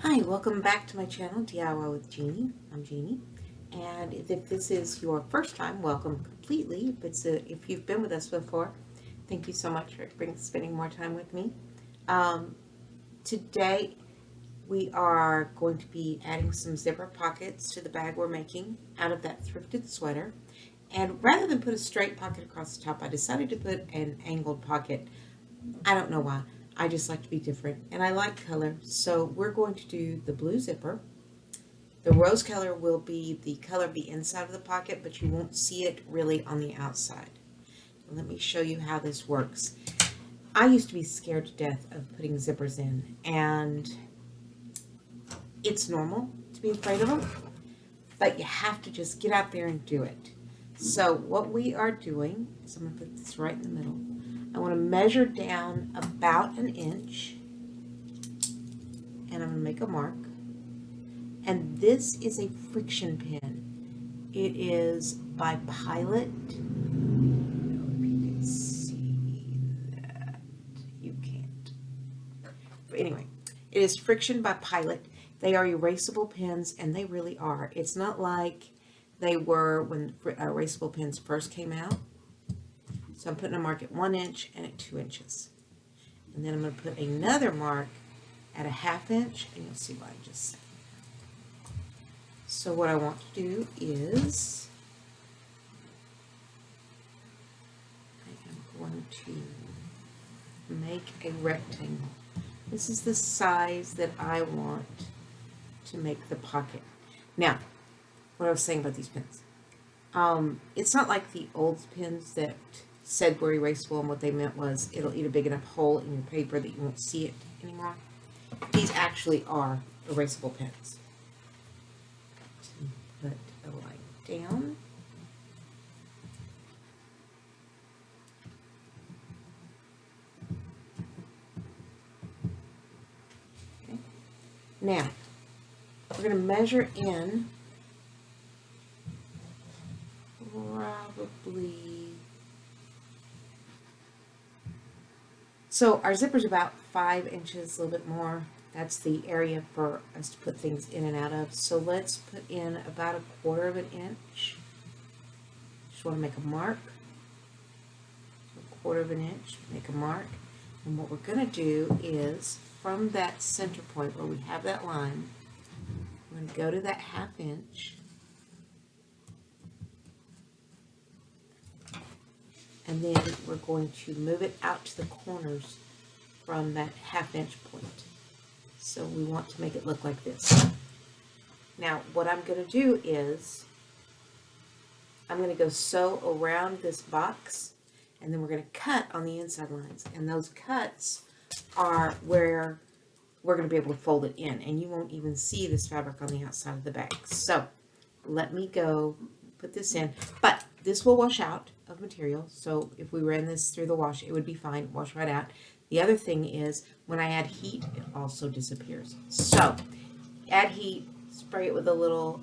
Hi, welcome back to my channel, DIY with Jeannie. I'm Jeannie, and if this is your first time, welcome completely. If you've been with us before, thank you so much for spending more time with me. Today we are going to be adding some zipper pockets to the bag we're making out of that thrifted sweater. And rather than put a straight pocket across the top, I decided to put an angled pocket. I don't know why. I just like to be different, and I like color. So we're going to do the blue zipper. The rose color will be the color of the inside of the pocket, but you won't see it really on the outside. Let me show you how this works. I used to be scared to death of putting zippers in, and it's normal to be afraid of them, but you have to just get out there and do it. So what we are doing is I'm going to put this right in the middle. I want to measure down about 1 inch, and I'm going to make a mark. And this is a friction pin. It is by Pilot. I don't know if you can see that. You can't. But anyway, it is Friction by Pilot. They are erasable pins, and they really are. It's not like they were when erasable pins first came out. So I'm putting a mark at 1 inch and at 2 inches. And then I'm going to put another mark at a 1/2 inch, and you'll see why in just a second. So what I want to do is I am going to make a rectangle. This is the size that I want to make the pocket. Now, what I was saying about these pins. It's not like the old pins that said were erasable, and what they meant was it'll eat a big enough hole in your paper that you won't see it anymore. These actually are erasable pins. Put a line down. Okay. Now, we're going to measure in probably... So our zipper's about 5 inches, a little bit more. That's the area for us to put things in and out of. So let's put in about 1/4 inch. Just want to make a mark. 1/4 inch, make a mark. And what we're going to do is, from that center point where we have that line, we're going to go to that 1/2 inch. And then we're going to move it out to the corners from that 1/2 inch point. So we want to make it look like this. Now, what I'm going to do is I'm going to go sew around this box, and then we're going to cut on the inside lines. And those cuts are where we're going to be able to fold it in, and you won't even see this fabric on the outside of the bag. So let me go put this in, but this will wash out of material. So if we ran this through the wash, it would be fine, wash right out. The other thing is when I add heat, it also disappears. So add heat, spray it with a little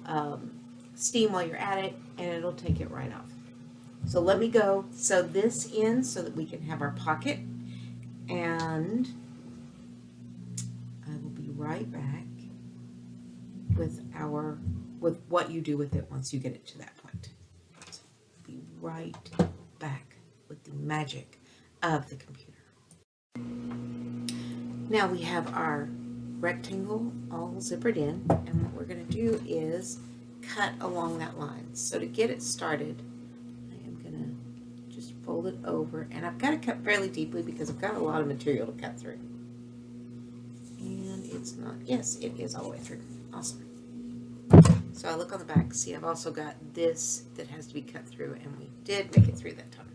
steam while you're at it, and it'll take it right off. So let me go sew this in so that we can have our pocket, and I will be right back with what you do with it once you get it to that point. So be right back with the magic of the computer. Now we have our rectangle all zippered in, and what we're going to do is cut along that line. So to get it started, I am going to just fold it over, and I've got to cut fairly deeply because I've got a lot of material to cut through. And it's not, yes, it is all the way through. Awesome. So I look on the back, see I've also got this that has to be cut through, and we did make it through that time.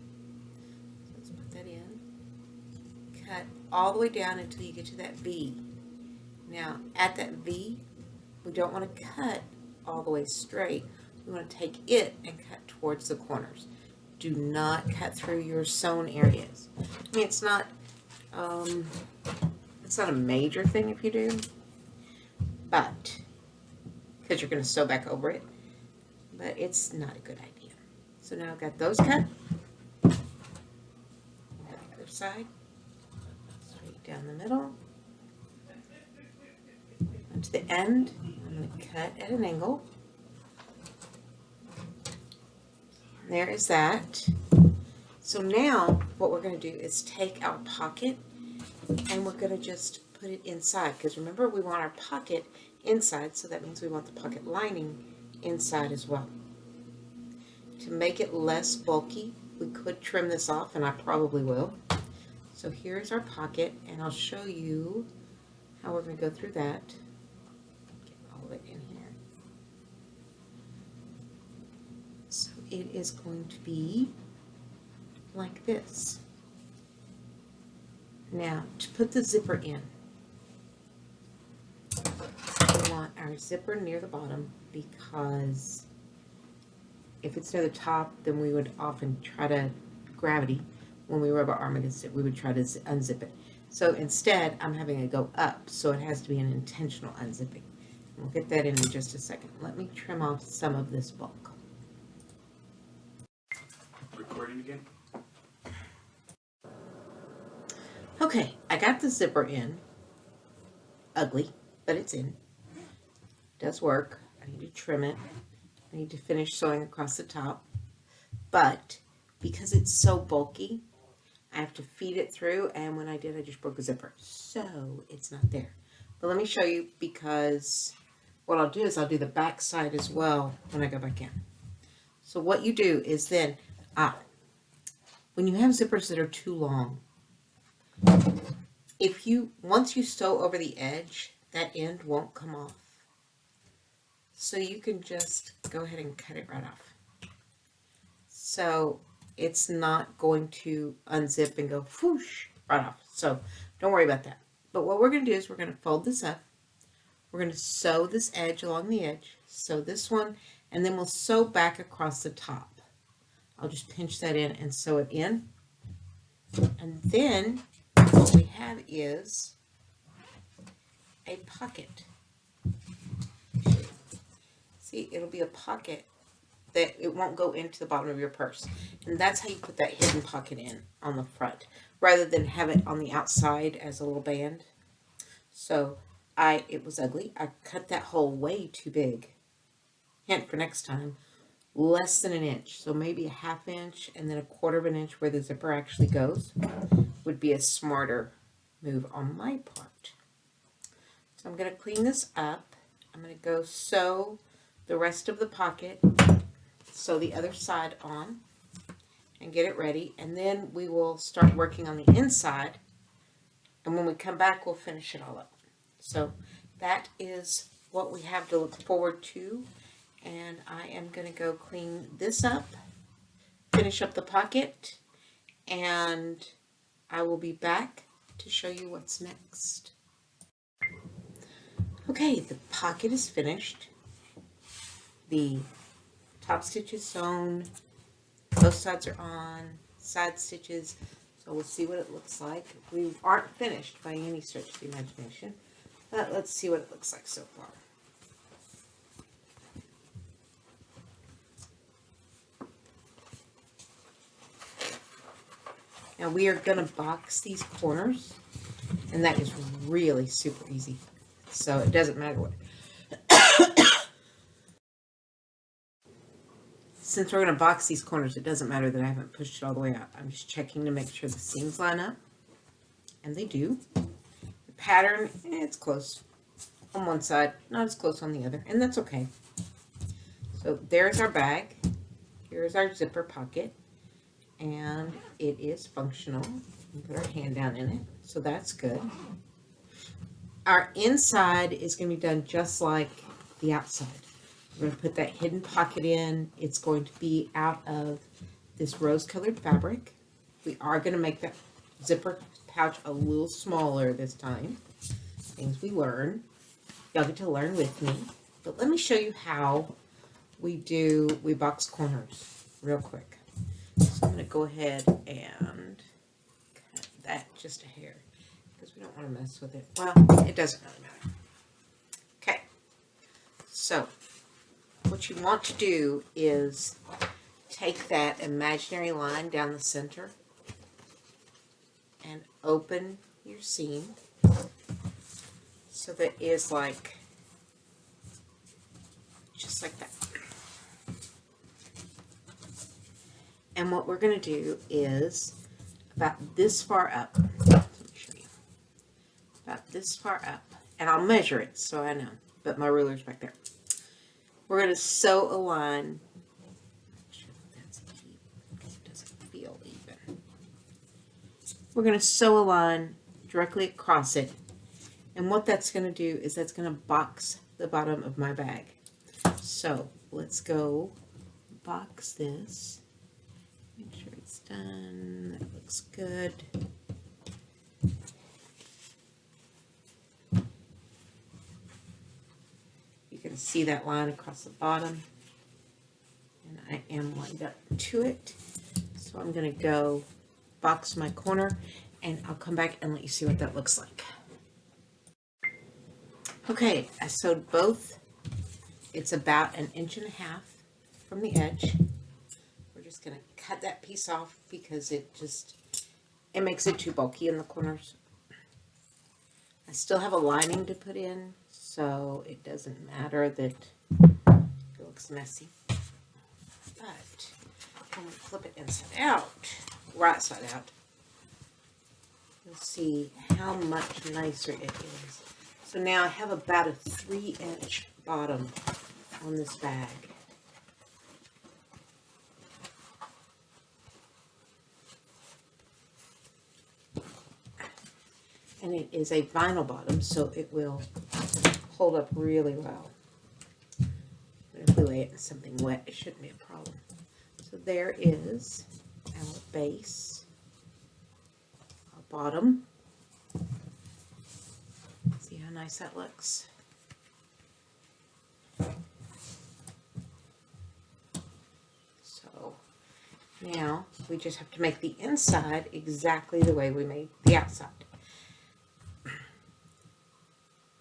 So let's put that in. Cut all the way down until you get to that V. Now at that V, we don't want to cut all the way straight. We want to take it and cut towards the corners. Do not cut through your sewn areas. I mean, it's not a major thing if you do, but because you're going to sew back over it, but it's not a good idea. So now I've got those cut. Got the other side, straight down the middle. to the end. I'm going to cut at an angle. There is that. So now what we're going to do is take our pocket and we're going to just put it inside, because remember, we want our pocket inside, so that means we want the pocket lining inside as well. To make it less bulky, we could trim this off, and I probably will. So here's our pocket, and I'll show you how we're going to go through that. Get all of it in here. So it is going to be like this. Now, to put the zipper in, we want our zipper near the bottom, because if it's near the top, then we would often try to, gravity, when we rub our arm against it, we would try to unzip it. So instead, I'm having it go up, so it has to be an intentional unzipping. We'll get that in just a second. Let me trim off some of this bulk. Recording again? Okay, I got the zipper in. Ugly, but it's in. It does work. I need to trim it. I need to finish sewing across the top. But because it's so bulky, I have to feed it through, and when I did, I just broke a zipper. So it's not there. But let me show you, because what I'll do is I'll do the back side as well when I go back in. So what you do is then, when you have zippers that are too long, once you sew over the edge, that end won't come off. So you can just go ahead and cut it right off. So it's not going to unzip and go whoosh right off. So don't worry about that. But what we're going to do is we're going to fold this up. We're going to sew this edge along the edge. Sew this one, and then we'll sew back across the top. I'll just pinch that in and sew it in. And then what we have is a pocket. See, it'll be a pocket that it won't go into the bottom of your purse. And that's how you put that hidden pocket in on the front, rather than have it on the outside as a little band. So it was ugly. I cut that hole way too big. Hint for next time, less than an inch. So maybe a ½ inch and then a ¼ of an inch where the zipper actually goes would be a smarter move on my part. So I'm going to clean this up. I'm going to go sew the rest of the pocket, sew the other side on, and get it ready. And then we will start working on the inside. And when we come back, we'll finish it all up. So that is what we have to look forward to. And I am going to go clean this up, finish up the pocket, and I will be back to show you what's next. Okay, the pocket is finished. The top stitch is sewn, both sides are on, side stitches, so we'll see what it looks like. We aren't finished by any stretch of the imagination, but let's see what it looks like so far. Now we are going to box these corners, and that is really super easy, so it doesn't matter what. Since we're going to box these corners, it doesn't matter that I haven't pushed it all the way out. I'm just checking to make sure the seams line up, and they do. The pattern, it's close on one side, not as close on the other, and that's okay. So there's our bag. Here's our zipper pocket, and it is functional. We put our hand down in it, so that's good. Our inside is going to be done just like the outside. We're going to put that hidden pocket in. It's going to be out of this rose-colored fabric. We are going to make that zipper pouch a little smaller this time. Things we learn. Y'all get to learn with me. But let me show you how we box corners real quick. So I'm going to go ahead and cut that just a hair, because we don't want to mess with it. Well, it doesn't really matter. Okay. So what you want to do is take that imaginary line down the center and open your seam so that it is like just like that. And what we're going to do is about this far up. Let me show you. About this far up. And I'll measure it so I know. But my ruler's back there. We're going to sew a line. Make sure that's even because it doesn't feel even. We're going to sew a line directly across it. And what that's going to do is that's going to box the bottom of my bag. So let's go box this. Make sure it's done. That looks good. You can see that line across the bottom. And I am lined up to it. So I'm going to go box my corner and I'll come back and let you see what that looks like. Okay, I sewed both. It's about 1.5 inches from the edge. We're just going to cut that piece off because it makes it too bulky in the corners. I still have a lining to put in, so it doesn't matter that it looks messy. But when we flip it inside out, right side out, you'll see how much nicer it is. So now I have about a 3-inch bottom on this bag. And it is a vinyl bottom, so it will hold up really well. If we lay it in something wet, it shouldn't be a problem. So there is our base, our bottom. See how nice that looks? So now we just have to make the inside exactly the way we made the outside.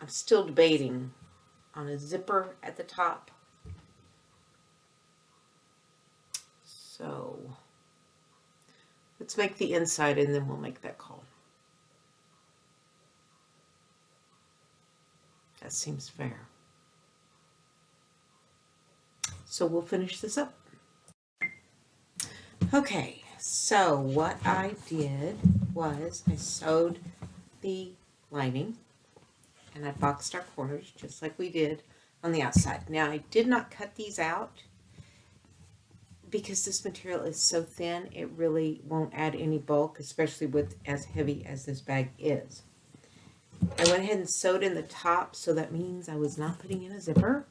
I'm still debating on a zipper at the top. So let's make the inside and then we'll make that call. That seems fair. So we'll finish this up. Okay, so what I did was I sewed the lining and I boxed our corners just like we did on the outside. Now I did not cut these out because this material is so thin, it really won't add any bulk, especially with as heavy as this bag is. I went ahead and sewed in the top, so that means I was not putting in a zipper.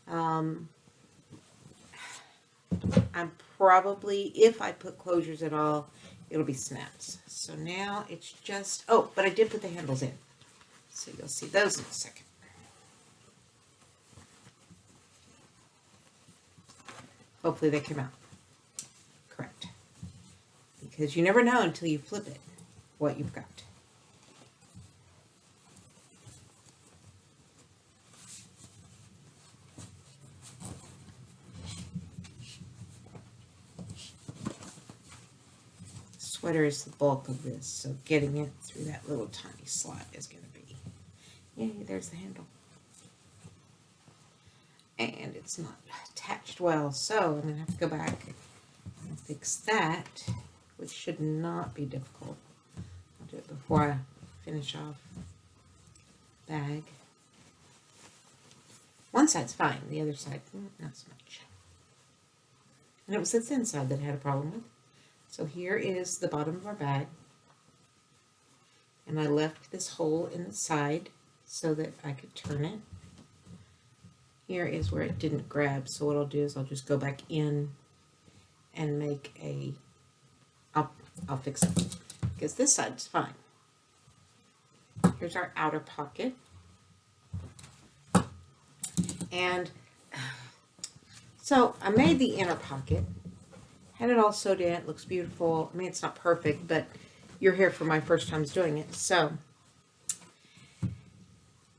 I'm probably, if I put closures at all, it'll be snaps. So now it's just, oh, but I did put the handles in. So you'll see those in a second. Hopefully they came out correct. Because you never know until you flip it what you've got. Sweater is the bulk of this, so getting it through that little tiny slot is going to be, yay, there's the handle. And it's not attached well, so I'm going to have to go back and fix that, which should not be difficult. I'll do it before I finish off the bag. One side's fine, the other side, not so much. And it was this inside that I had a problem with. So here is the bottom of our bag, and I left this hole in the side so that I could turn it. Here is where it didn't grab, so what I'll do is I'll just go back in and make a, I'll fix it, because this side's fine. Here's our outer pocket, and so I made the inner pocket. Had it all sewed in. It looks beautiful. I mean, it's not perfect, but you're here for my first times doing it. So,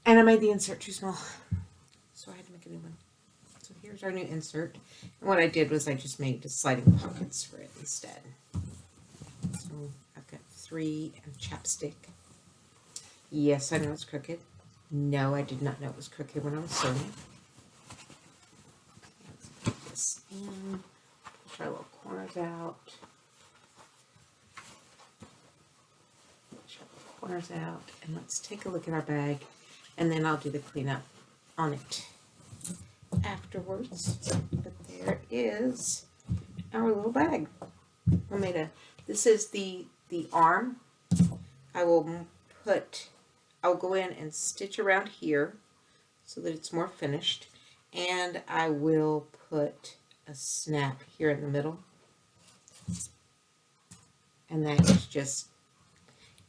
and I made the insert too small, so I had to make a new one. So here's our new insert. And what I did was I just made sliding pockets for it instead. So I've got 3 and chapstick. Yes, I know it's crooked. No, I did not know it was crooked when I was sewing it. And push our little corners out. Push our little corners out. And let's take a look at our bag. And then I'll do the cleanup on it afterwards. But there is our little bag. This is the arm. I'll go in and stitch around here so that it's more finished, and I will put a snap here in the middle, and that is just,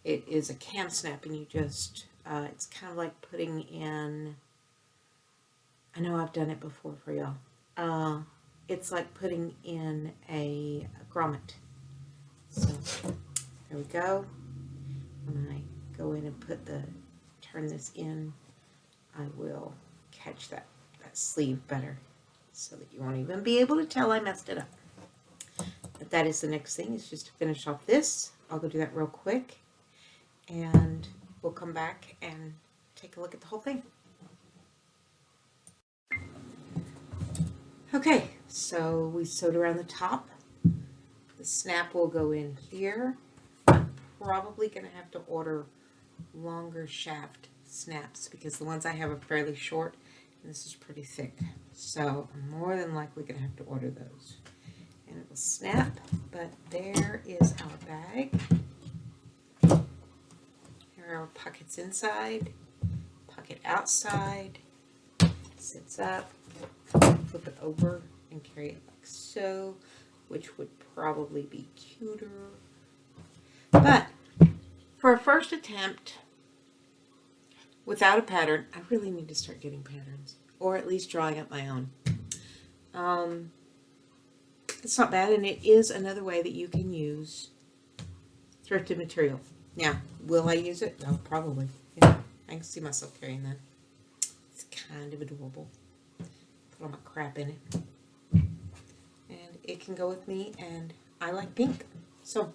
it is a cam snap, and you just it's kind of like putting in, I know I've done it before for y'all, it's like putting in a grommet. So there we go. When I go in and turn this in, I will catch that sleeve better so that you won't even be able to tell I messed it up. But that is the next thing, is just to finish off this. I'll go do that real quick, and we'll come back and take a look at the whole thing. Okay, so we sewed around the top. The snap will go in here. I'm probably going to have to order longer shaft snaps because the ones I have are fairly short and this is pretty thick. So I'm more than likely going to have to order those. And it will snap, but there is our bag. Here are our pockets inside, pocket outside. Sits up, flip it over and carry it like so, which would probably be cuter. But for a first attempt without a pattern, I really need to start getting patterns, or at least drawing up my own. It's not bad, and it is another way that you can use thrifted material. Now, will I use it? No, probably. Yeah, I can see myself carrying that. It's kind of adorable. Put all my crap in it. And it can go with me, and I like pink. So,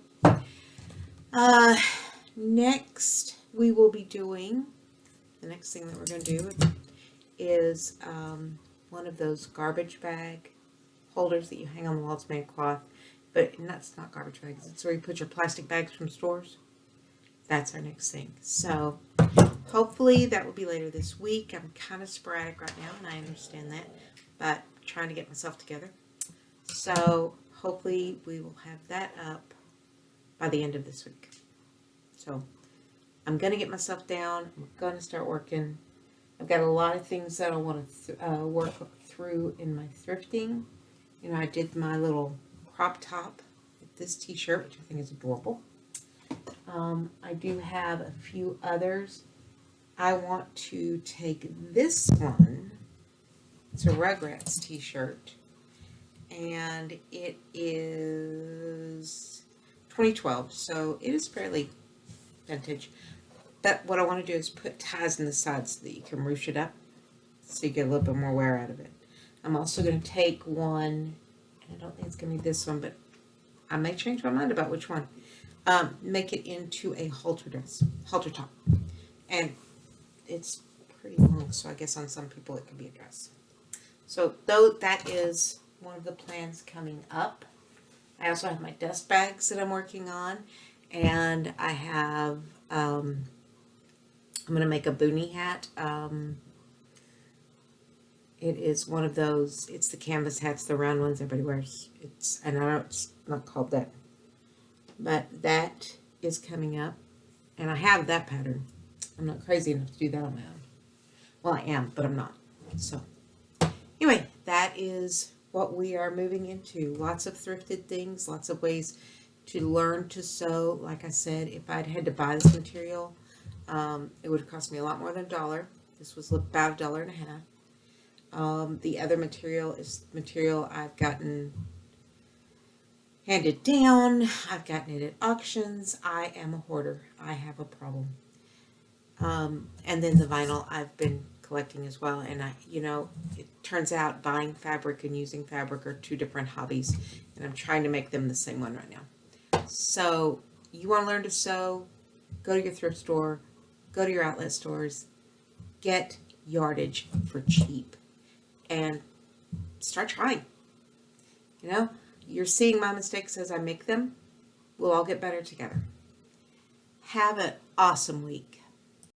next we will be doing, the next thing that we're going to do is one of those garbage bag holders that you hang on the wall. It's made of cloth, but that's not garbage bags. It's where you put your plastic bags from stores. That's our next thing. So hopefully that will be later this week. I'm kind of sporadic right now, and I understand that, but trying to get myself together. So hopefully we will have that up by the end of this week. So I'm going to get myself down. I'm going to start working. I've got a lot of things that I want to work through in my thrifting. You know, I did my little crop top with this t-shirt, which I think is adorable. I do have a few others. I want to take this one. It's a Rugrats t-shirt, and it is 2012, so it is fairly vintage. But what I want to do is put ties in the sides so that you can ruche it up, so you get a little bit more wear out of it. I'm also going to take one, and I don't think it's going to be this one, but I may change my mind about which one. Make it into a halter top. And it's pretty long, so I guess on some people it could be a dress. So though that is one of the plans coming up. I also have my dust bags that I'm working on, and I have, I'm going to make a boonie hat. It is one of those, it's the canvas hats, the round ones everybody wears. And I know it's not called that, but that is coming up, and I have that pattern. I'm not crazy enough to do that on my own. Well, I am, but I'm not. So anyway, that is what we are moving into. Lots of thrifted things, lots of ways to learn to sew. Like I said, if I'd had to buy this material, it would have cost me a lot more than $1. This was about $1.50. The other material is material I've gotten handed down. I've gotten it at auctions. I am a hoarder. I have a problem. And then the vinyl I've been collecting as well. And it turns out buying fabric and using fabric are two different hobbies. And I'm trying to make them the same one right now. So you want to learn to sew, go to your thrift store, go to your outlet stores, get yardage for cheap, and start trying. You know, you're seeing my mistakes as I make them. We'll all get better together. Have an awesome week.